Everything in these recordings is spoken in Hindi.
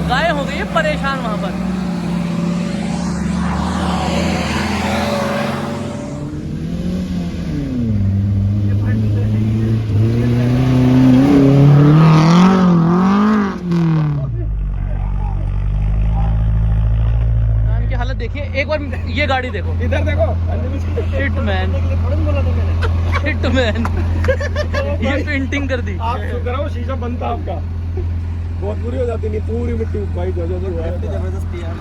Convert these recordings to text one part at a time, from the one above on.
गाय हो गई है परेशान वहां पर। की हालत देखिए एक बार, ये गाड़ी देखो, इधर देखो। शिट मैन, शिट मैन, ये पेंटिंग कर दी। आप शुक्र हो शीशा बंद था आपका, बहुत बुरी हो जाती, नहीं पूरी मिट्टी वाइट हो जाती है। जबरदस्ती यार।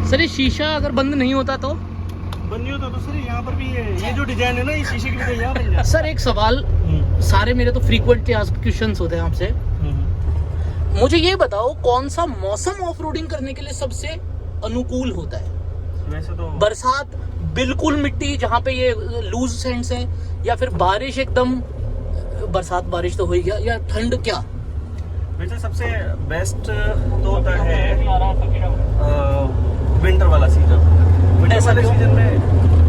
सर ये शीशा अगर बंद नहीं होता तो? बंद नहीं होता तो सर यहाँ पर भी ये जो डिजाइन है ना, ये शीशे की वजह यहाँ बन जाता है। सर एक सवाल, सारे मेरे तो फ्रीक्वेंटली आस्क्ड क्वेश्चंस होते हैं आपसे, मुझे ये बताओ कौन सा मौसम ऑफ रोडिंग करने के लिए सबसे अनुकूल होता है? वैसे तो बरसात बिल्कुल मिट्टी जहाँ पे ये लूज सैंड्स है, या फिर बारिश एकदम, बरसात बारिश तो हो ही गया, या ठंड क्या? वैसे सबसे बेस्ट तो होता है विंटर वाला सीजन। विंटर वाले सीजन में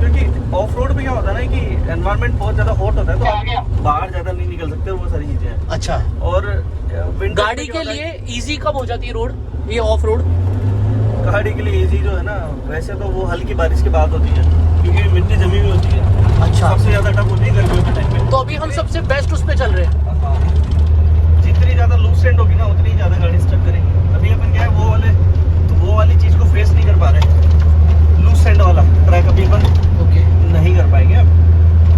क्योंकि ऑफ रोड पे क्या होता है ना कि एनवायरनमेंट बहुत ज्यादा हॉट होता है, तो आप बाहर ज्यादा नहीं निकल सकते, वो सारी चीजें हैं। अच्छा, और गाड़ी के लिए इजी कब हो जाती है रोड, ये ऑफ रोड? गाड़ी के लिए इजी जो है ना, वैसे तो वो हल्की बारिश के बाद होती है, क्योंकि मिट्टी जमी हुई होती है। अच्छा, सबसे ज्यादा टफ होती है गर्मियों के टाइम पे। तो अभी हम सबसे बेस्ट उस पे चल रहे हैं। जितनी ज्यादा लूज सेंड होगी ना, उतनी ज्यादा गाड़ी स्टक करेगी। अभी अपन क्या है, वो वाली चीज को फेस नहीं कर पा रहे। लूज सेंड वाला ट्रैक अभी अपन नहीं कर पाएंगे अब,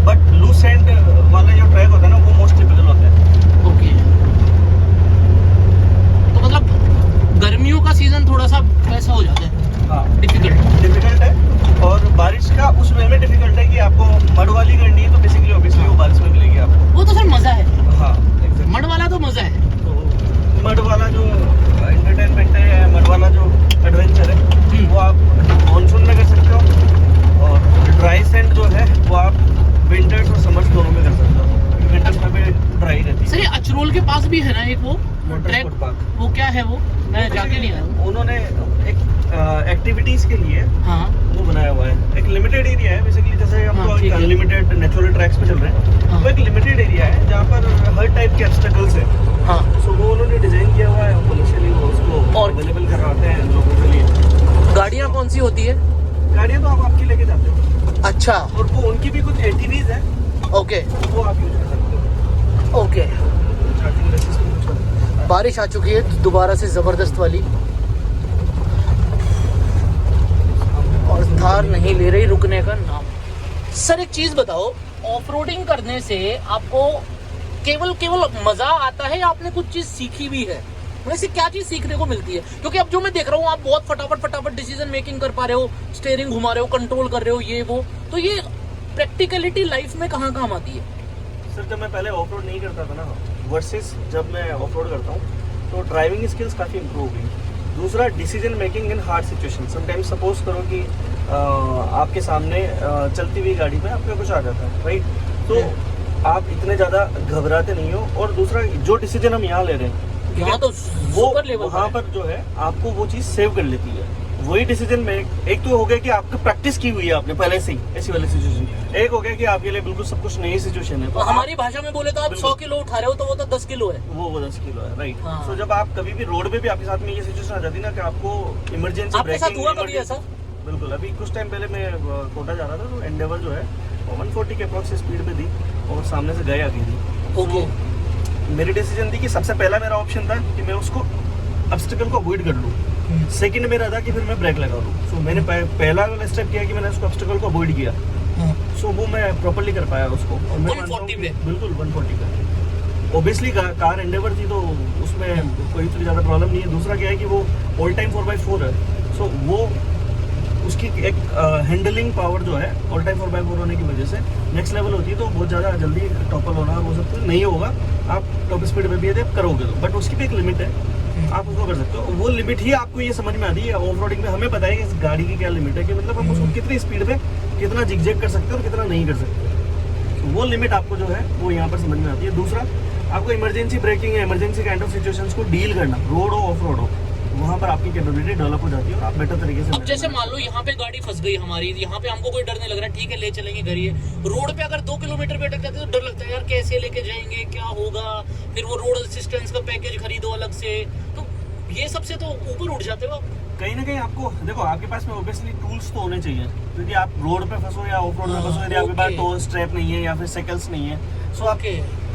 बट लूज सेंड वाला जो ट्रैक होता है ना, वो मोस्ट टिपिकल होता है। ओके, तो मतलब गर्मियों का सीजन थोड़ा सा वैसा हो जाता है। हाँ, डिफिकल्ट है। और बारिश का उस वे में डिफिकल्ट है कि आपको मड वाली करनी है, तो बेसिकली ऑब्वियसली वो बारिश में मिलेगी आपको। वो तो सर मजा है। हाँ, मड वाला तो मजा है। तो मड वाला जो एंटरटेनमेंट है, मड वाला जो एडवेंचर है, वो आप मानसून में कर सकते हो, और ड्राई सेंड जो है वो आप विंटर्स और समर्स दोनों में कर सकते हो। विंटर्स में भी ड्राई रहती है। सर ये अचरोल के पास भी है ना एक वो ट्रैक, वो क्या है वो? मैं जाके नहीं आया। उन्होंने एक एक्टिविटीज के लिए हाँ, वो बनाया हुआ है। एक लिमिटेड एरिया है बेसिकली, जैसे हम हाँ, तो अनलिमिटेड नेचुरल ट्रैक्स पे चल रहे हैं। हाँ, वो एक लिमिटेड एरिया है जहाँ पर हर टाइप के ऑब्स्टेकल्स है। हाँ, सो वो उन्होंने डिजाइन किया हुआ है, कमर्शियली वो उसको और अवेलेबल करवाते हैं लोगों के लिए। गाड़ियाँ कौन सी होती है? गाड़ियाँ तो आप आपकी लेके जाते हो। अच्छा, और वो उनकी भी कुछ एटीवीज है, ओके वो आप यूज कर सकते हो। ओके। चार्जिंग बेसिस पे कुछ होता है। बारिश आ चुकी है दोबारा से जबरदस्त वाली, और थार नहीं ले रही रुकने का नाम। सर एक चीज बताओ, ऑफ रोडिंग करने से आपको केवल मजा आता है या आपने कुछ चीज सीखी भी है? वैसे क्या चीज सीखने को मिलती है? क्योंकि अब जो मैं देख रहा हूँ, आप बहुत फटाफट डिसीजन मेकिंग कर पा रहे हो, स्टीयरिंग घुमा रहे हो, कंट्रोल कर रहे हो, ये वो, तो ये प्रैक्टिकलिटी लाइफ में कहाँ काम आती है? सर जब मैं पहले ऑफ रोड नहीं करता था ना, वर्सेस जब मैं ऑफ रोड करता हूँ, तो ड्राइविंग स्किल्स काफ़ी इंप्रूव हुई। दूसरा, decision making in hard situation. Sometimes suppose करो कि आपके सामने चलती हुई गाड़ी में आपका कुछ आ जाता है, राइट, तो आप इतने ज़्यादा घबराते नहीं हो। और दूसरा, जो डिसीजन हम यहाँ ले रहे हैं, यहाँ तो वो लेवल वहाँ पर जो है आपको वो चीज़ सेव कर लेती है। वही डिसीजन में एक तो हो गया कि आपको प्रैक्टिस की हुई है आपने पहले से ही ऐसी वाली सिचुएशन, एक हो गया कि आपके लिए बिल्कुल सब कुछ नई सिचुएशन है। तो हमारी भाषा में बोले तो आप 100 किलो उठा रहे हो, तो वो तो 10 किलो है, वो 10 किलो है, राइट। हाँ। सो जब आप कभी भी रोड पे भी आपके साथ में ये सिचुएशन आ जाती है ना कि आपको इमरजेंसी आपके साथ हुआ कभी ऐसा? बिल्कुल। अभी कुछ टाइम पहले मैं कोटा जा रहा था, तो एंडेवर जो है 140 के अप्रॉक्स स्पीड पे थी, और सामने से गई आती थी। ओके, मेरी डिसीजन थी कि सबसे पहला मेरा ऑप्शन था कि मैं उसको ऑब्स्टेकल को अवॉइड कर लूँ। सेकंड मेरा था कि फिर मैं ब्रेक लगा लूँ। सो मैंने पहला वाला स्टेप किया कि मैंने उसको ऑब्स्टेकल को अवॉइड किया। सो वो मैं प्रॉपर्ली कर पाया उसको, और मैं 140 पे? बिल्कुल 140 पे। ओबियसली कार एंडेवर थी, तो उसमें कोई इतनी ज़्यादा प्रॉब्लम नहीं है। दूसरा क्या है कि वो ऑल टाइम 4x4 है, सो वो उसकी एक हैंडलिंग पावर जो है ऑल टाइम 4x4 होने की वजह से नेक्स्ट लेवल होती है। तो बहुत ज़्यादा जल्दी टॉपल होना हो सकता है, नहीं होगा, आप टॉप स्पीड पे भी यदि आप करोगे तो, बट उसकी भी एक लिमिट है, आप उसको कर सकते हो। वो लिमिट ही आपको ये समझ में आती है ऑफ रोडिंग में। हमें पता है कि इस गाड़ी की क्या लिमिट है, कि मतलब हम उसको कितनी स्पीड पे कितना जिगजैग कर सकते हैं और कितना नहीं कर सकते। तो वो लिमिट आपको जो है वो यहाँ पर समझ में आती है। दूसरा, आपको इमरजेंसी ब्रेकिंग या इमरजेंसी काइंड ऑफ सिचुएशंस को डील करना, रोड हो ऑफ रोड हो, वहाँ पर आपकी कैपेबिलिटी डेवलप हो जाती है और आप बेटर तरीके से अब जैसे मान लो यहाँ पे गाड़ी फंस गई हमारी, यहाँ पे हमको कोई डर नहीं लग रहा, ठीक है ले चलेंगे घर, ये रोड पे अगर 2 किलोमीटर पे अटक जाते तो डर लगता है यार कैसे लेके जाएंगे, क्या होगा, फिर वो रोड असिस्टेंस का पैकेज खरीदो अलग से, तो ये सबसे तो ऊपर उठ जाते हो आप। कहीं ना कहीं आपको देखो आपके पास में ऑब्वियसली टूल्स तो होने चाहिए, क्योंकि आप रोड पे फंसो या ऑफ रोड में फंसो, यदि आपके पास टो स्ट्रैप नहीं है या फिर साइकिल्स नहीं है, सो आपके,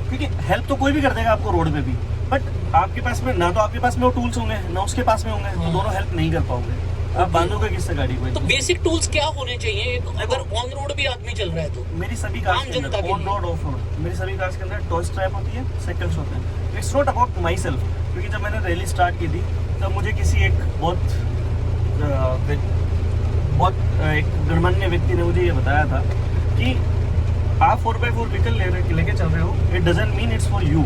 क्योंकि हेल्प तो कोई भी कर देगा आपको रोड पे भी, बट आपके पास में ना तो आपके पास में वो टूल्स होंगे ना उसके पास में होंगे, तो दोनों हेल्प नहीं कर पाओगे। आप बांधोगे किससे गाड़ी को? तो बेसिक टूल्स क्या होने चाहिए अगर ऑन रोड भी आदमी चल रहा है तो? मेरी सभी कार्स के अंदर ऑन रोड ऑफ रोड मेरी सभी कार्स के अंदर टो स्ट्रैप होती है, साइकिल्स होते हैं। It's not about my self, क्योंकि जब मैंने रैली स्टार्ट की थी तब मुझे किसी एक बहुत एक गणमान्य व्यक्ति ने मुझे ये बताया था कि आप 4x4 व्हीकल लेके चल रहे हो, it doesn't mean it's for you,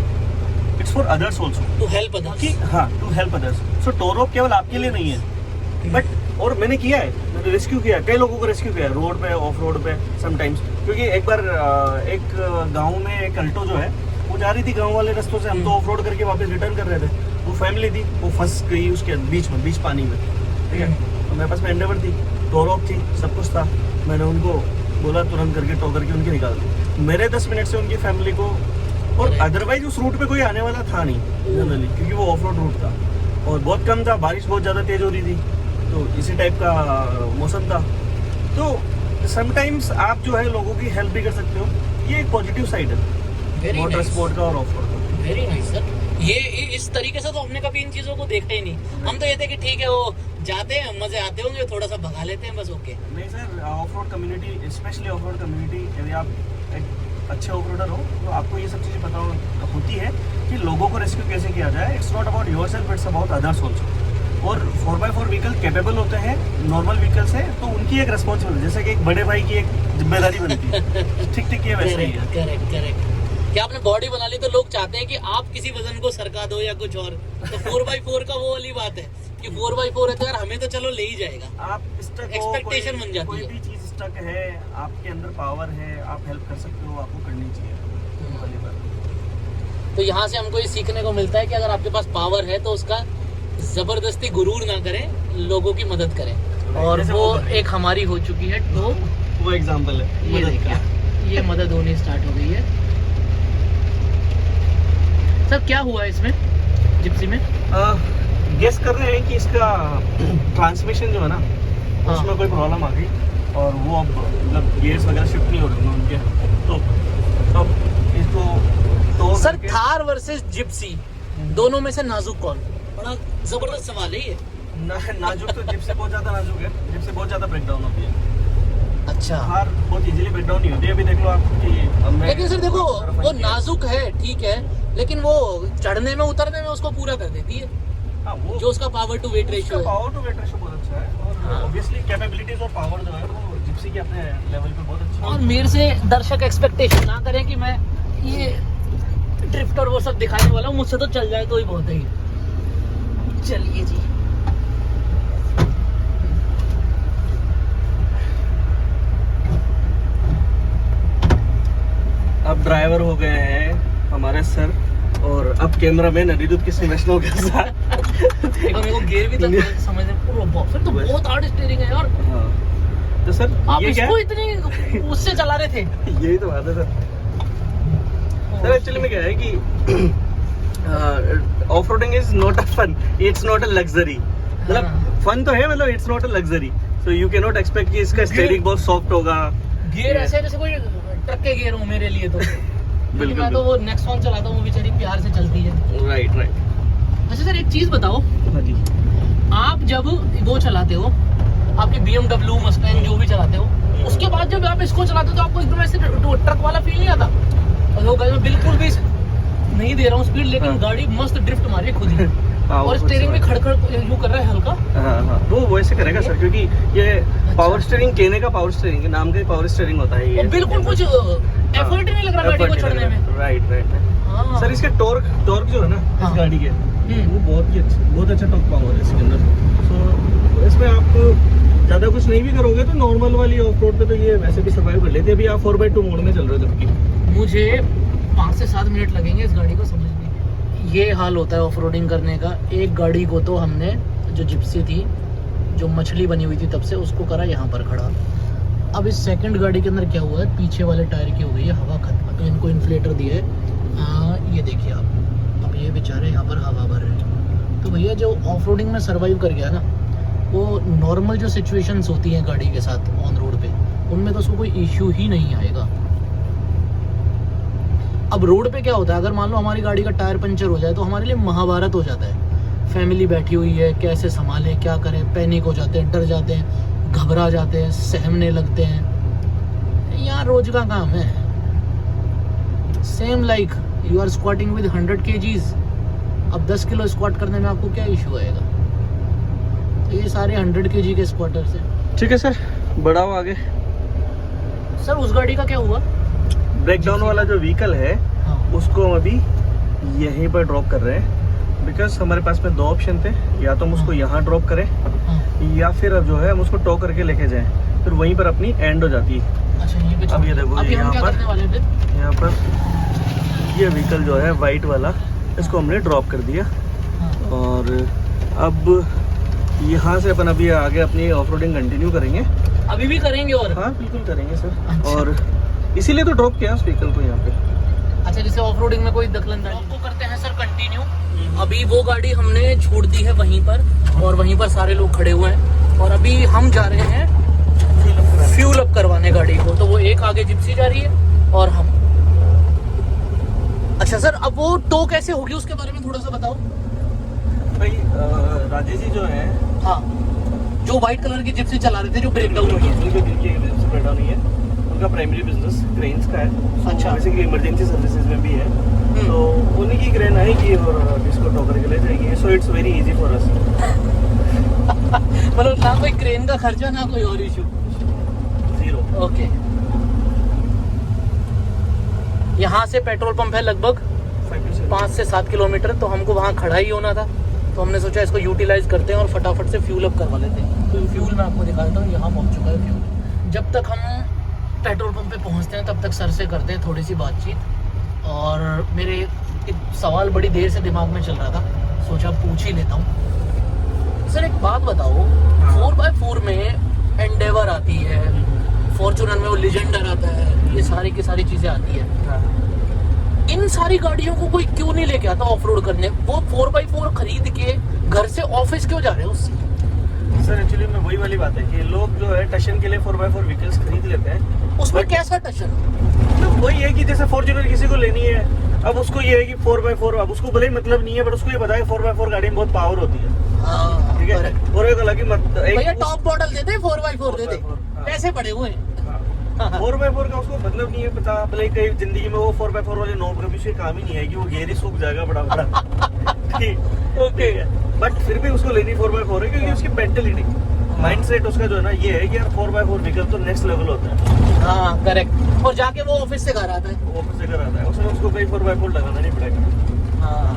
it's for others also, to help others. हाँ, to help others. So tow rope केवल आपके लिए नहीं है, बट और मैंने किया है, मैंने रेस्क्यू किया, कई लोगों को रेस्क्यू किया रोड पे, ऑफ रोड पे समटाइम्स, क्योंकि एक बार एक गांव में एक अल्टो जो है वो जा रही थी गांव वाले रास्तों से, हम तो ऑफ रोड करके वापस रिटर्न कर रहे थे, वो फैमिली थी, वो फंस गई उसके बीच पानी में, ठीक है। तो मेरे पास में एंडेवर थी, टो रोप थी, सब कुछ था, मैंने उनको बोला तुरंत करके टो करके उनके निकाल दी। मेरे 10 मिनट से उनकी फैमिली को, और अदरवाइज उस रूट पे कोई आने वाला था नहीं जनरली, क्योंकि वो ऑफ रोड रूट था और बहुत कम था, बारिश बहुत ज़्यादा तेज हो रही थी, तो इसी टाइप का मौसम था। तो समटाइम्स आप जो है लोगों की हेल्प भी कर सकते हो, ये एक पॉजिटिव साइड है मोटर स्पोर्ट का और ऑफ रोड का। Very nice sir. ये इस तरीके से तो हमने कभी इन चीजों को देखा ही नहीं, हम तो ये थे कि ठीक है वो जाते हैं, मजे आते होंगे, थोड़ा सा भगा लेते हैं बस, ओके। नहीं sir, of road community, specially of road community, यदि आप एक अच्छे ऑफ रोडर हो तो आपको ये सब चीज़ें पता होती है कि लोगों को रेस्क्यू कैसे किया जाए। It's not about your self, it's about others also. और 4x4 व्हीकल कैपेबल होते हैं नॉर्मल व्हीकल से, तो उनकी एक रिस्पॉन्सिबिलिटी, जैसे कि एक बड़े भाई की एक जिम्मेदारी बनती है, ठीक ये वैसे ही है। करेक्ट। क्या आपने बॉडी बना ली तो लोग चाहते हैं कि आप किसी वजन को सरका दो या कुछ और, तो 4x4 का वो वाली बात है कि 4x4 है तो यार हमें तो चलो ले ही जाएगा, आप एक्सपेक्टेशन बन जाती कोई है। भी चीज स्टक है, आपके अंदर पावर है, आप हेल्प कर सकते हो, आपको करनी चाहिए वाली बात। तो यहाँ से हमको ये सीखने को मिलता है कि अगर आपके पास पावर है तो उसका जबरदस्ती गुरूर ना करें, लोगों की मदद करें, और वो एक हमारी हो चुकी है, तो वो एग्जांपल है, ये देखिए ये मदद होनी स्टार्ट हो गई है। सर क्या हुआ इसमें जिप्सी में? गेस कर रहे हैं कि इसका ट्रांसमिशन जो है ना, उसमें कोई प्रॉब्लम आ गई और वो अब मतलब गियर्स वगैरह शिफ्ट नहीं हो रहे उनके, तो अब इसको तो सर थार वर्सेस जिप्सी दोनों में से नाजुक कौन? बड़ा जबरदस्त सवाल है ये। नाजुक तो जिप्सी बहुत ज्यादा नाजुक है, जिप्सी बहुत ज्यादा ब्रेकडाउन होती है। अच्छा, थार बहुत इजीली ब्रेकडाउन नहीं होती है, अभी देख लो आप कि लेकिन सर देखो वो नाजुक है ठीक है, लेकिन वो चढ़ने में उतरने में उसको पूरा कर देती है। हाँ, वो जो उसका पावर टू वेट रेशियो है, पावर टू वेट रेशियो बहुत अच्छा है, और ऑब्वियसली कैपेबिलिटीज और पावर जो है वो जिप्सी के अपने लेवल पे बहुत अच्छा है। और मेरे से दर्शक एक्सपेक्टेशन ना करें कि मैं ये ड्रिफ्ट और वो सब दिखाने वाला हूँ, मुझसे तो चल जाए तो ही बहुत है। चलिए जी, अब ड्राइवर हो गए हैं हमारे सर, और अब कैमरा मैन अनिरुद्ध किसी वैष्णव के साथ। देखो मेरे को गियर भी तक समझ में, फिर तो बहुत हार्ड स्टीयरिंग है यार। हाँ। तो सर आप ये इसको इतनी उससे चला रहे थे? यही तो बात है सर एक्चुअली में क्या है कि off roading is not a fun, it's not a luxury. मतलब फन तो है, मतलब it's not a luxury, so you can not expect कि इसका स्टीयरिंग बहुत सॉफ्ट होगा। गियर ऐसे जैसे कोई ट्रक के गियर हो मेरे लिए तो। बिल्कुल, मैं तो वो नेक्सॉन चलाता हूँ, वो बेचारी प्यार से चलती है। राइट। अच्छा सर एक चीज बताओ, हाँ जी, आप जब वो चलाते हो, आपकी BMW मस्टैंग जो भी चलाते हो, उसके बाद जब आप इसको चलाते हो तो आपको एकदम ऐसे ट्रक वाला फील नहीं आता? और वो मैं बिल्कुल भी नहीं दे रहा हूँ स्पीड, लेकिन गाड़ी मस्त ड्रिफ्ट मारी खुद ही, और स्टीयरिंग भी खड़खड़ यूं कर रहा है हल्का। हाँ, वो वैसे करेगा सर, क्योंकि ये पावर स्टीयरिंग कहने का पावर स्टीयरिंग है, नाम का पावर स्टीयरिंग होता है ये। बिल्कुल कुछ एफर्ट नहीं लग रहा गाड़ी को चढ़ने में। राइट। सर इसके टॉर्क जो है ना इस गाड़ी के, वो बहुत अच्छा टॉर्क पावर है इसके अंदर। सो इसमें आप ज़्यादा कुछ नहीं भी करोगे तो नॉर्मल वाली ऑफ रोड पे तो ये वैसे भी सर्वाइव कर लेती है। अभी आप 4x2 मोड में चल रहे हो, जबकि मुझे 5 से 7 मिनट लगेंगे इस गाड़ी को समझने। ये हाल होता है ऑफ रोडिंग करने का। एक गाड़ी को तो हमने जो जिप्सी थी, जो मछली बनी हुई थी तब से, उसको करा यहाँ पर खड़ा। अब इस सेकंड गाड़ी के अंदर क्या हुआ है, पीछे वाले टायर की हो गई है हवा खत्म, तो इनको इन्फ्लेटर दिया है। ये देखिए आप, अब ये बेचारे यहाँ पर हवा भर रहे हैं। तो भैया जो ऑफ रोडिंग में सर्वाइव कर गया ना, वो नॉर्मल जो सिचुएशंस होती हैं गाड़ी के साथ ऑन रोड पे, उनमें तो उसको कोई इश्यू ही नहीं आएगा। अब रोड पे क्या होता है, अगर मान लो हमारी गाड़ी का टायर पंचर हो जाए तो हमारे लिए महाभारत हो जाता है। फैमिली बैठी हुई है, कैसे संभालें, क्या करें, पैनिक हो जाते हैं, डर जाते हैं, घबरा जाते हैं, सहमने लगते हैं। यहाँ रोज का काम है। Same like you are squatting with 100 kgs। अब 10 किलो स्क्वाट करने में आपको क्या इशू आएगा? तो ये सारे 100 kg के स्क्वाटर्स हैं। ठीक है सर, बढ़ाओ आगे। सर उस गाड़ी का क्या हुआ? ब्रेकडाउन वाला जो व्हीकल है, हाँ। उसको हम अभी यहीं पर ड्रॉप कर रहे हैं, बिकॉज हमारे पास में 2 ऑप्शन थे, या तो हम उसको यहाँ ड्रॉप करें, हाँ। या फिर अब जो है हम उसको टो करके लेके जाएं, फिर वहीं पर अपनी एंड हो जाती है। अच्छा ये भी अब ये देखो, अभी हम यहाँ क्या पर करने वाले थे? यहाँ पर ये व्हीकल जो है वाइट वाला, इसको हमने ड्रॉप कर दिया। हाँ। और अब यहाँ से अपन अभी आगे अपनी ऑफ रोडिंग कंटिन्यू करेंगे। अभी भी करेंगे? और हाँ बिल्कुल करेंगे सर। अच्छा। और इसीलिए तो ड्रॉप किया उस व्हीकल को यहाँ पे। अच्छा, जैसे ऑफ रोडिंग में कोई दखलंदाजी आपको करते हैं सर कंटिन्यू। अभी वो गाड़ी हमने छोड़ दी है वहीं पर, और वहीं पर सारे लोग खड़े हुए हैं, और अभी हम जा रहे हैं फ्यूल अप करवाने गाड़ी को। तो वो एक आगे जिप्सी जा रही है और हम। अच्छा सर, अब वो टो कैसे होगी उसके बारे में थोड़ा सा बताओ भाई। राजेश जी जो है, हाँ, जो व्हाइट कलर की जिप्सी चला रहे थे, जो ब्रेक डाउन हुई है। नहीं है, उनका प्राइमरी बिजनेस क्रेन्स का है। अच्छा। बेसिकली इमरजेंसी सर्विसेज में भी है, तो उन्हीं की क्रेन आएगी और इसको टो करके ले जाएगी। So it's very easy for us. मतलब ना कोई क्रेन का खर्चा, ना कोई और इशू, 0। ओके। यहाँ से पेट्रोल पंप है लगभग 5 से 7 किलोमीटर, तो हमको वहाँ खड़ा ही होना था, तो हमने सोचा इसको यूटिलाइज करते हैं और फटाफट से फ्यूल अप करवा लेते हैं। तो फ्यूल मैं आपको दिखाता हूँ, यहाँ पहुँच चुका है फ्यूल। जब तक हम पेट्रोल पंप पे पहुँचते हैं तब तक सर से करते हैं थोड़ी सी बातचीत। और मेरे एक सवाल बड़ी देर से दिमाग में चल रहा था, सोचा पूछ ही लेता हूँ। सर एक बात बताओ, 4x4 में एंडेवर आती है, फॉर्च्यूनर में वो लेजेंडर आता है, ये सारी की सारी चीज़ें आती है। इन सारी गाड़ियों को कोई क्यों नहीं लेके आता ऑफ रोड करने? वो 4x4 खरीद के घर से ऑफिस क्यों जा रहे हैं उससे? सर एक्चुअली में वही वाली बात है कि लोग जो है टशन के लिए 4x4 व्हीकल्स खरीद लेते हैं। उसमें कैसा टशन? मतलब वही है कि जैसे फॉर्च्यूनर किसी को लेनी है, अब उसको ये है कि 4x4, अब उसको भले ही मतलब नहीं है, बट उसको ये पता है 4x4 गाड़ी में बहुत पावर होती है। ठीक है, और एक अलग ही भैया टॉप मॉडल देते, 4x4 देते, पैसे पड़े हुए हैं। 4x4 का उसको मतलब नहीं है पता, भले कई जिंदगी में वो 4x4 वाले नोब कभी से काम ही नहीं है कि वो गेयर ही सूख जाएगा बड़ा बड़ा। ठीक है, बट फिर भी उसको लेनी 4x4 है, क्योंकि उसकी मेंटलिटी, माइंडसेट उसका जो है ना, ये है कि यार 4x4 व्हीकल तो नेक्स्ट लेवल होता है। हाँ करेक्ट। और जाके वो ऑफिस से घर आता है, वो ऑफिस से घर आता है, उसमें उसको कहीं 4x4 लगाना नहीं पड़ेगा। हाँ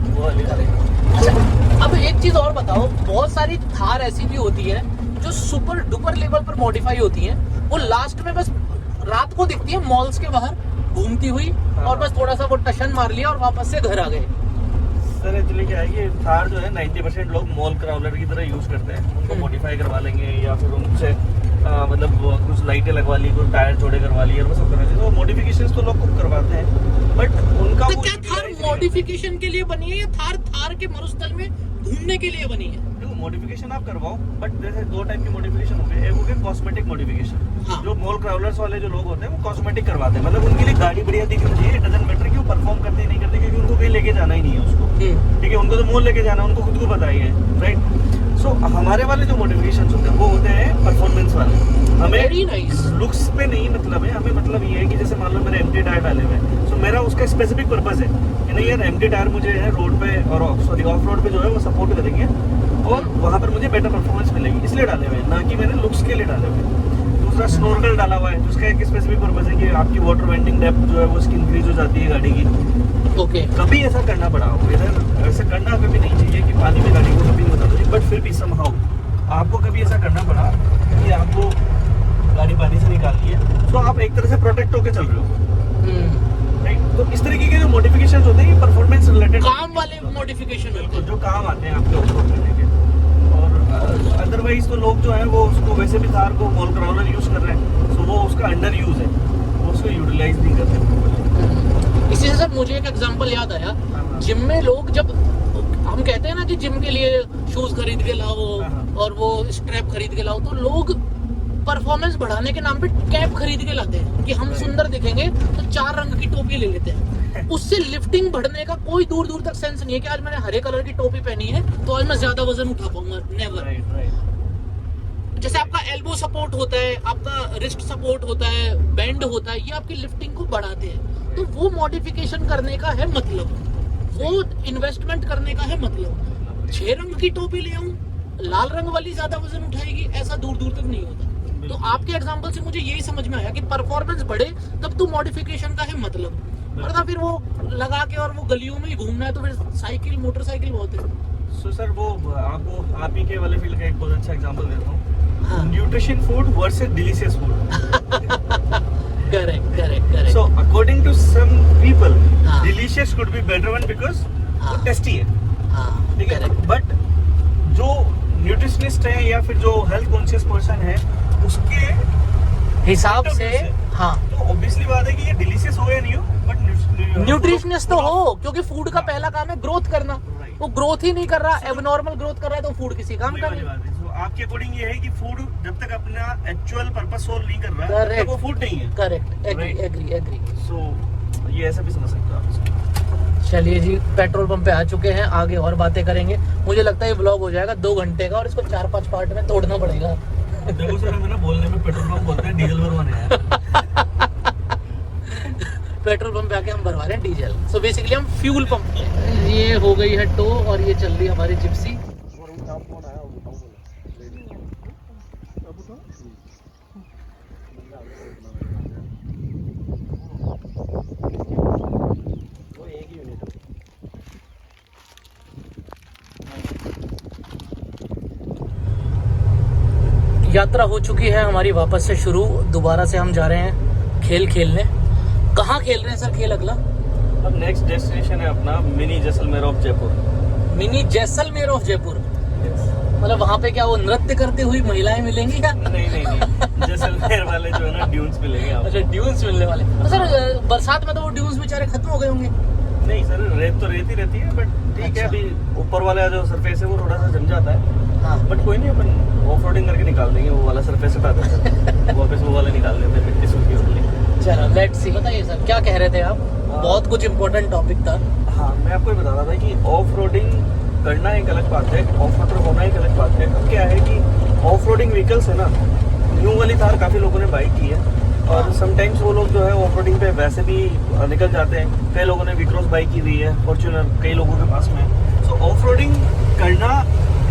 वो वाली करेक्ट। अच्छा, अब एक चीज और बताओ, बहुत सारी थार ऐसी भी होती है जो सुपर डुपर लेवल पर मॉडिफाई होती है, वो लास्ट में बस रात को दिखती है मॉल्स के बाहर घूमती हुई, और बस थोड़ा सा वो टशन मार लिया और वापस से घर आ गए। सर एक्चुअली क्या है कि थार जो है 90% लोग मॉल क्राउलर की तरह यूज करते हैं, उनको मॉडिफाई करवा लेंगे, या फिर उनसे मतलब कुछ लाइटें लगवा ली, कुछ टायर जोड़े करवा लिए, और वो सब करना चाहिए। तो मॉडिफिकेशंस तो लोग खूब करवाते हैं, बट उनका तो क्या थार मॉडिफिकेशन के लिए बनी है, या थार के मरुस्थल में घूमने के लिए बनी है? देखो मॉडिफिकेशन आप करवाओ, बट जैसे 2 टाइप की मॉडिफिकेशन होती है। एक हो गया कॉस्मेटिक मॉडिफिकेशन, हाँ। जो मॉल क्राउलर्स वाले जो लोग होते हैं वो कॉस्मेटिक करवाते हैं, मतलब उनके लिए गाड़ी बढ़िया दिखनी चाहिए, इट डजंट मैटर कि वो परफॉर्म करते ही नहीं करते, क्योंकि उनको कहीं लेके जाना ही नहीं है उसको। ठीक है, उनको तो मॉल लेके जाना है, उनको खुद को पता ही है, राइट। सो हमारे वाले जो मॉडिफिकेशन होते हैं वो होते हैं परफॉर्मेंस वाले। हमें लुक्स पे नहीं मतलब है, हमें मतलब ये है कि जैसे मान लो मेरे एम्प्टी टायर डाले हुए हैं, सो मेरा उसका स्पेसिफिक पर्पस है कि नहीं यार एम्प्टी टायर मुझे है रोड पे और सॉरी ऑफ रोड पे जो है वो सपोर्ट करेंगे, और वहाँ पर मुझे बेटर परफॉर्मेंस मिलेगी, इसलिए डाले हुए हैं, ना कि मैंने लुक्स के लिए डाले हुए हैं। दूसरा स्नॉर्कल डाला हुआ है, जिसका एक स्पेसिफिक पर्पस है कि आपकी वाटर वेंटिंग डेप्थ जो है वो उसकी इंक्रीज हो जाती है गाड़ी की। ओके। कभी ऐसा करना पड़ा हो, इधर ऐसा करना कभी नहीं चाहिए कि पानी में गाड़ी को कभी नहीं बता दो, बट फिर भी समहाउ आपको कभी ऐसा करना पड़ा कि आपको गाड़ी पानी से निकालनी है, तो आप एक तरह से प्रोटेक्ट होकर चल रहे हो, राइट। तो इस तरीके के जो मॉडिफिकेशन होते हैं ये परफॉर्मेंस रिलेटेड काम वाले मॉडिफिकेशन होते हैं, जो काम आते हैं आपके ऑफ रोड करने के। अदरवाइज तो लोग जो है वो उसको वैसे भी थार को वॉल क्राउलर यूज कर रहे हैं, सो वो उसका अंडर यूज है, वो उसको यूटिलाइज नहीं करते। इसी से सर मुझे एक एग्जांपल याद आया, जिम में लोग जब हम कहते हैं ना कि जिम के लिए शूज खरीद के लाओ और वो स्ट्रैप खरीद के लाओ, तो लोग परफॉर्मेंस बढ़ाने के नाम पे कैप खरीद के लाते हैं कि हम सुंदर दिखेंगे, तो 4 रंग की टोपी ले लेते हैं। उससे लिफ्टिंग बढ़ने का कोई दूर दूर तक सेंस नहीं है कि आज मैंने हरे कलर की टोपी पहनी है तो आज मैं ज्यादा वजन उठा पाऊंगा, नेवर। जैसे आपका एल्बो सपोर्ट होता है, आपका रिस्ट सपोर्ट होता है, बेंड होता है, ये आपकी लिफ्टिंग को बढ़ाते हैं। तो वो मॉडिफिकेशन करने का है मतलब, वो इन्वेस्टमेंट करने का है मतलब। 6 रंग की टोपी ले आऊं, लाल रंग वाली ज्यादा वजन उठाएगी, ऐसा दूर दूर तक नहीं होता। तो आपके एग्जांपल से मुझे यही समझ में आया कि परफॉर्मेंस बढ़े तब तो मॉडिफिकेशन का है मतलब, वरना फिर वो लगा के और वो गलियों में ही घूमना है तो फिर साइकिल मोटरसाइकिल बहुत है। सो सर वो आपको आप ही के वाले फील्ड का एक बहुत अच्छा एग्जांपल देता हूँ, हाँ। Nutrition food versus delicious food. Correct correct correct. So according to some people, हाँ। delicious could be better one because हाँ। वो टेस्टी है, हाँ ठीक है। करेक्ट। बट जो न्यूट्रिशनिस्ट है या फिर जो हेल्थ कॉन्शियस पर्सन है उसके हिसाब से हाँ, तो ऑब्वियसली बात है कि ये डिलीशियस हो या नहीं हो, बट न्यूट्रिशनिस्ट तो हो, क्योंकि फूड का पहला काम है ग्रोथ करना। वो ग्रोथ ही नहीं कर रहा, एबनॉर्मल ग्रोथ कर रहा है, तो फूड किसी काम का नहीं। So, आपके अकॉर्डिंग ये है कि फूड जब तक अपना एक्चुअल पर्पस सोल्व नहीं कर रहा तब Correct. तक वो फूड नहीं है। Correct, agree Right. Agree agree. So ये ऐसा भी समझ सकते हो आप इसको। चलिए जी, पेट्रोल पंप पे आ चुके हैं, आगे और बातें करेंगे। मुझे लगता है ये ब्लॉग हो जाएगा 2 घंटे का और इसको 4-5 पार्ट में तोड़ना पड़ेगा। देखो सर, हमें ना बोलने में पेट्रोल पंप बोलते हैं, डीजल भरवाने यार। पेट्रोल पंप पे आके हम भरवा रहे हैं डीजल। सो बेसिकली हम फ्यूल पंप पे। ये हो गई है टो और ये चल रही है हमारी जिप्सी। यात्रा हो चुकी है हमारी वापस से शुरू। दोबारा से हम जा रहे हैं खेल खेलने। कहाँ खेल रहे हैं सर खेल अगला? अब नेक्स्ट डेस्टिनेशन है अपना mini Jaisalmer of Jaipur. Mini Jaisalmer of Jaipur, मतलब वहाँ पे क्या वो नृत्य करती हुई महिलाएं मिलेंगी क्या? नहीं नहीं नहीं, जैसलमेर वाले जो है ना ड्यून्स मिलेंगे आपको। अच्छा, ड्यून्स मिलने वाले। तो सर बरसात में तो वो ड्यून्स बेचारे खत्म हो गए होंगे। नहीं सर, रेत तो रेत ही रहती है, बट ठीक है। अच्छा। अभी ऊपर वाला जो सरफेस है वो थोड़ा सा जम जाता है, हाँ, बट कोई नहीं, अपन ऑफ रोडिंग करके निकाल देंगे। वो वाला सरफेस हटा देंगे, वापस वो वाला निकाल देते हैं, मिट्टी सूखी होगी। चलो लेट्स सी। बताइए सर क्या कह रहे थे आप? बहुत कुछ इम्पोर्टेंट टॉपिक था। हाँ, मैं आपको ये बता रहा था कि ऑफ रोडिंग करना एक अलग बात है, ऑफ रोडर होना एक अलग बात है। अब क्या है कि ऑफ रोडिंग व्हीकल्स है ना, न्यू वाली थार काफ़ी लोगों ने बाइक की है और समटाइम्स वो लोग जो है ऑफ रोडिंग पे वैसे भी निकल जाते हैं। कई लोगों ने विक्रॉस बाइक की हुई है, फॉर्च्यूनर कई लोगों के पास में। सो ऑफ रोडिंग करना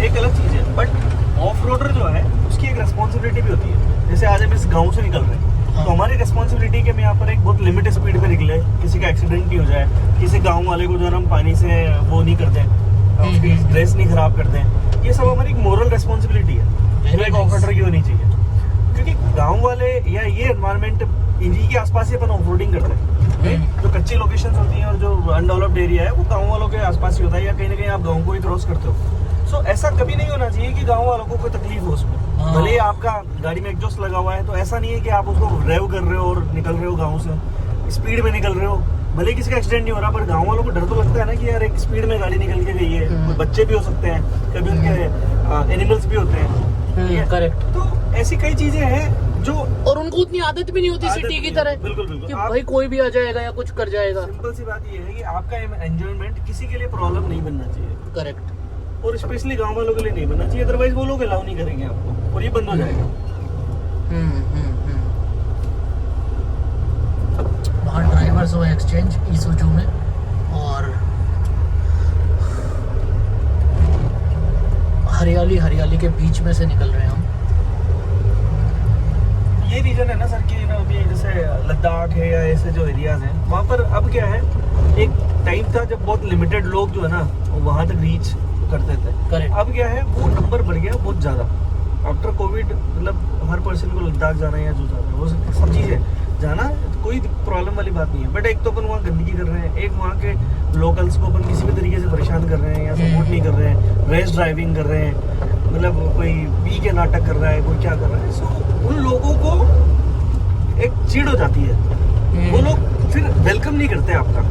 एक अलग चीज़ है, बट ऑफ रोडर जो है उसकी एक रिस्पॉन्सिबिलिटी भी होती है। जैसे आज हम इस गाँव से निकल रहे हैं तो हमारी रिस्पॉन्सिबिलिटी कि हम यहाँ पर एक बहुत लिमिटेड स्पीड पे निकले, किसी का एक्सीडेंट नहीं हो जाए, किसी गाँव वाले को जो है हम पानी से वो नहीं करते हैं, उसकी ड्रेस नहीं खराब करते हैं। ये सब हमारी एक मोरल रिस्पॉन्सिबिलिटी है जो एक ऑफ रोडर की होनी चाहिए, क्योंकि गाँव वाले या ये एनवायरनमेंट इन्हीं के आसपास ही अपन ऑफ रोडिंग करते हैं। जो कच्ची लोकेशंस होती हैं और जो अनडेवलप्ड एरिया है वो गाँव वालों के आसपास ही होता है, या कहीं ना कहीं आप गाँव को ही क्रॉस करते हो। सो ऐसा कभी नहीं होना चाहिए कि गाँव वालों को कोई तकलीफ हो उसमें। भले ही आपका गाड़ी में एग्जॉस्ट लगा हुआ है, तो ऐसा नहीं है कि आप उसको ड्राइव कर रहे हो और निकल रहे हो गाँव से, स्पीड में निकल रहे हो। भले किसी का एक्सीडेंट नहीं हो रहा, पर गाँव वालों को डर तो लगता है ना कि यार एक स्पीड में गाड़ी निकल के गई है, कोई बच्चे भी हो सकते हैं, कभी उनके एनिमल्स भी होते हैं। करेक्ट। तो ऐसी कई चीजें हैं जो, और उनको उतनी आदत भी नहीं होती सिटी की तरह। बिल्कुल बिल्कुल, कि भाई कोई भी आ जाएगा या कुछ कर जाएगा। सिंपल सी बात ये है कि आपका एंजॉयमेंट किसी के लिए प्रॉब्लम नहीं बनना चाहिए, करेक्ट। और स्पेशली गांव वालों के लिए नहीं बनना चाहिए, अदरवाइज वो लोग अलाउ नहीं करेंगे आपको और ये बंद हो जाएगा। वहाँ ड्राइवर्स हुए एक्सचेंज ईसुजू में, और हरियाली हरियाली के बीच में से निकल रहे हैं हम। ये रीजन है ना सर कि ना अभी जैसे लद्दाख है या ऐसे जो एरियाज हैं वहाँ पर अब क्या है, एक टाइम था जब बहुत लिमिटेड लोग जो है ना वहाँ तक रीच करते थे। करेक्ट। अब क्या है, वो नंबर बढ़ गया बहुत ज़्यादा आफ्टर कोविड। मतलब हर पर्सन को लद्दाख जाना है या जो जाना है वो सब चीज़ें जाना कोई प्रॉब्लम वाली बात नहीं है, बट एक तो अपन वहाँ गंदगी कर रहे हैं, एक वहाँ के लोकल्स को अपन किसी भी तरीके से परेशान कर रहे हैं या सपोर्ट नहीं कर रहे हैं, रेस ड्राइविंग कर रहे हैं, मतलब कोई पी के नाटक कर रहा है, कोई क्या कर रहा है, सो उन लोगों को एक चिढ़ हो जाती है। वो लोग फिर वेलकम नहीं करते आपका,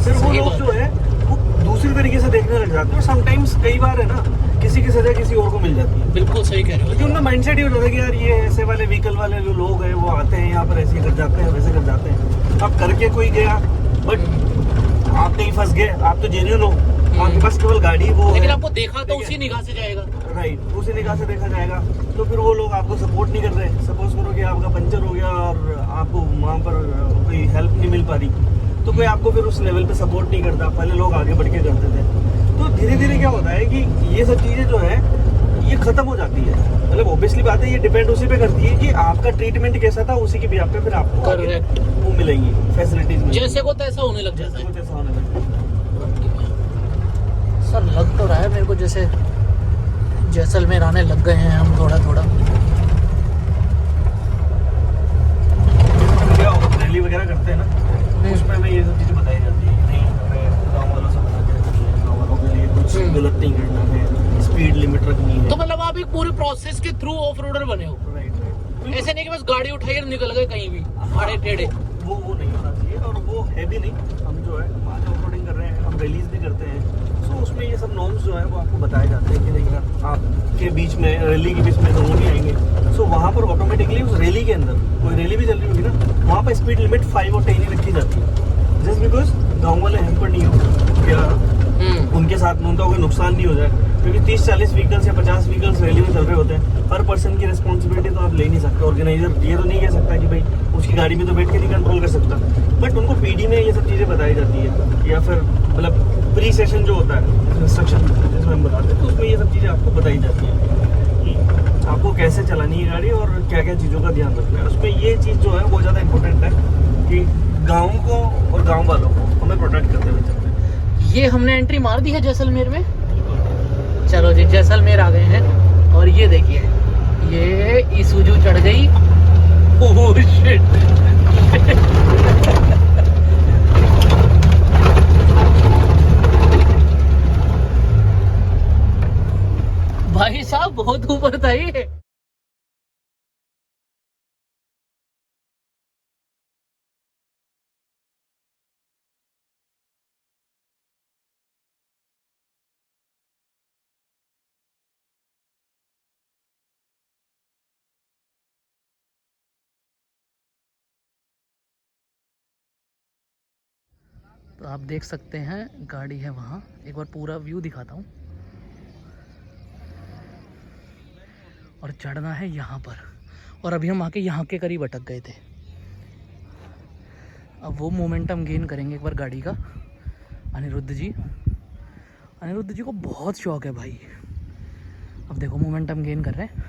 फिर वो लोग जो है वो दूसरी तरीके से देखने लग जाते हैं। और समटाइम्स कई बार है ना, किसी की सजा किसी और को मिल जाती है। बिल्कुल सही कह रहे हो। क्योंकि उनका माइंडसेट ये हो जाता है कि यार ये ऐसे वाले व्हीकल वाले जो लोग हैं वो आते हैं यहाँ पर, ऐसे कर जाते हैं, वैसे कर जाते हैं। अब करके कोई गया, बट आप नहीं फंस गए, आप तो जेन्युइन हो, आपके पास केवल गाड़ी वो लेकिन है। आपको देखा तो उसी निगाह से जाएगा। राइट, उसी निगाह से देखा जाएगा। तो फिर वो लोग आपको सपोर्ट नहीं कर रहे। सपोज करो कि आपका पंचर हो गया और आपको वहाँ पर कोई हेल्प नहीं मिल पा रही, तो कोई आपको फिर उस लेवल पे सपोर्ट नहीं करता। पहले लोग आगे बढ़ के करते थे। तो धीरे धीरे क्या होता है कि ये सब चीज़ें जो है ये खत्म हो जाती है। मतलब ऑब्वियसली बात है, ये डिपेंड उसी पे करती है कि आपका ट्रीटमेंट कैसा था, उसी के भी आप पे फिर आपको आगे वो मिलेंगी फैसिलिटीज मिलेंगी। जैसे को तैसा होने लग जाता है। कुछ ऐसा होने लगता है। सर लग तो रहा है मेरे को जैसे जैसलमेर आने लग गए हैं हम थोड़ा थोड़ा। क्या रैली वगैरह करते हैं ना, उसमें हमें ये सब चीज़ें बताई जाती है कि नहीं, हमें गाँव वालों से बता के रखनी है, गाँव वालों के लिए कुछ गलत नहीं करना है, स्पीड लिमिट रखनी है। तो मतलब आप एक पूरे प्रोसेस के थ्रू ऑफ रोडर बने हो। राइट, ऐसे नहीं कि बस गाड़ी उठाई और निकल गए कहीं भी आड़े टेढ़े। वो नहीं होना चाहिए। और वो है भी नहीं। हम जो है आज ऑफरोडिंग कर रहे हैं, हम रिलीज भी करते हैं, सो उसमें ये सब नॉर्म्स जो है वो आपको बताए जाते हैं कि नहीं आपके बीच में रैली के बीच में दोनों भी आएंगे। सो वहाँ पर ऑटोमेटिकली उस रैली के अंदर कोई रैली भी चल रही होगी ना, वहाँ पर स्पीड लिमिट 5 और 10 ही रखी जाती है, जस्ट बिकॉज गाँव वाले हेल्पर नहीं हो या उनके साथ में उनका कोई नुकसान नहीं हो जाए। क्योंकि 30-40 व्हीकल्स या 50 व्हीकल्स रैली में चल रहे होते हैं, पर पर्सन की रिस्पॉन्सिबिलिटी तो आप ले नहीं सकते। ऑर्गेनाइजर ये तो नहीं कह सकता कि भाई उसकी गाड़ी में तो बैठ के नहीं कंट्रोल कर सकता, बट उनको पीडी में ये सब चीज़ें बताई जाती है। या फिर मतलब प्री सेशन जो होता है इंस्ट्रक्शन जिसमें हम बताते हैं, तो उसमें ये सब चीज़ें आपको बताई जाती है कि आपको कैसे चलानी है गाड़ी और क्या क्या चीज़ों का ध्यान रखना है। उसमें ये चीज़ जो है वो ज़्यादा इंपॉर्टेंट है कि गाँव को और गाँव वालों को हमें प्रोटेक्ट करते हुए चलते हैं। ये हमने एंट्री मार दी है जैसलमेर में। चलो जी, जैसलमेर आ गए हैं और ये देखिए ये ईसुजू चढ़ गई। Oh shit. भाई साहब बहुत ऊपर था ये। तो आप देख सकते हैं गाड़ी है वहाँ। एक बार पूरा व्यू दिखाता हूँ। और चढ़ना है यहाँ पर, और अभी हम आके यहाँ के करीब अटक गए थे। अब वो मोमेंटम गेन करेंगे एक बार गाड़ी का। अनिरुद्ध जी को बहुत शौक है भाई। अब देखो मोमेंटम गेन कर रहे हैं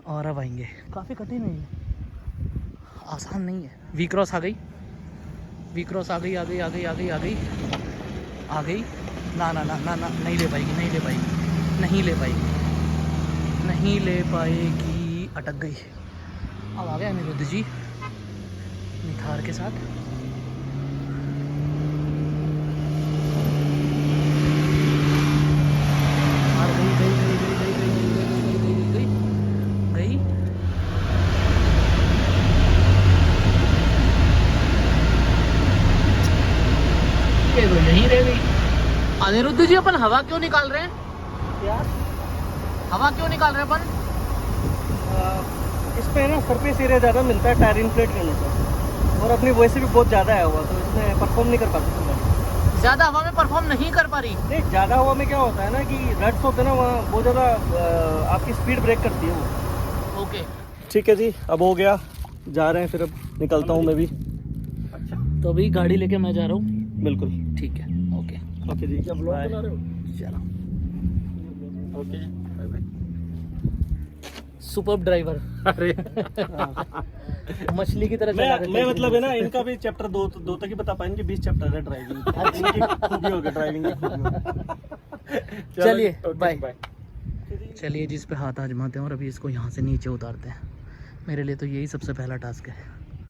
और अब आएंगे। काफ़ी कठिन है ये, आसान नहीं है। वी क्रॉस आ गई, वी क्रॉस आ गई, आ गई, आ गई, आ गई, आ गई, आ गई। ना ना ना ना ना, नहीं ले पाएगी, नहीं ले पाएगी, नहीं ले पाएगी, नहीं ले पाएगी, अटक गई। अब आ गए अनिरुद्ध जी निखार के साथ। और गई गई गई गई गई गई गई गई गई गई। ये तो यहीं रह गई। अनिरुद्ध जी अपन हवा क्यों निकाल रहे हैं यार? हवा क्यों निकाल रहे हैं अपन? इस पे ना सरफेस एरिया ज़्यादा मिलता है टायर इन्फ्लेट करने से, और अपनी वैसे भी बहुत ज़्यादा है हुआ, तो इसमें परफॉर्म नहीं कर पाती गाड़ी। ज्यादा हवा में परफॉर्म नहीं कर पा रही। नहीं, ज़्यादा हवा में क्या होता है ना कि रट्स होते हैं ना, वहाँ बहुत ज़्यादा आपकी स्पीड ब्रेक करती है वो। ओके, ठीक है जी, अब हो गया, जा रहे हैं फिर, अब निकलता हूँ मैं भी। अच्छा, तो अभी गाड़ी लेके मैं जा रहा हूँ। बिल्कुल, ठीक है, ओके ओके जी। क्या ब्लॉग बना रहे हो? चलो। Okay, bye bye. Superb driver. अरे मछली की तरह चला रहे मैं थे। मतलब है ना, इनका भी चैप्टर दो तक ही बता पाएंगे, 20 चैप्टर है ड्राइविंग। इनकी खूबी हो गई ड्राइविंग की। चलिए बाय। चलिए जिस पे हाथ आजमाते हैं और अभी इसको यहाँ से नीचे उतारते हैं। मेरे लिए तो यही सबसे पहला टास्क है।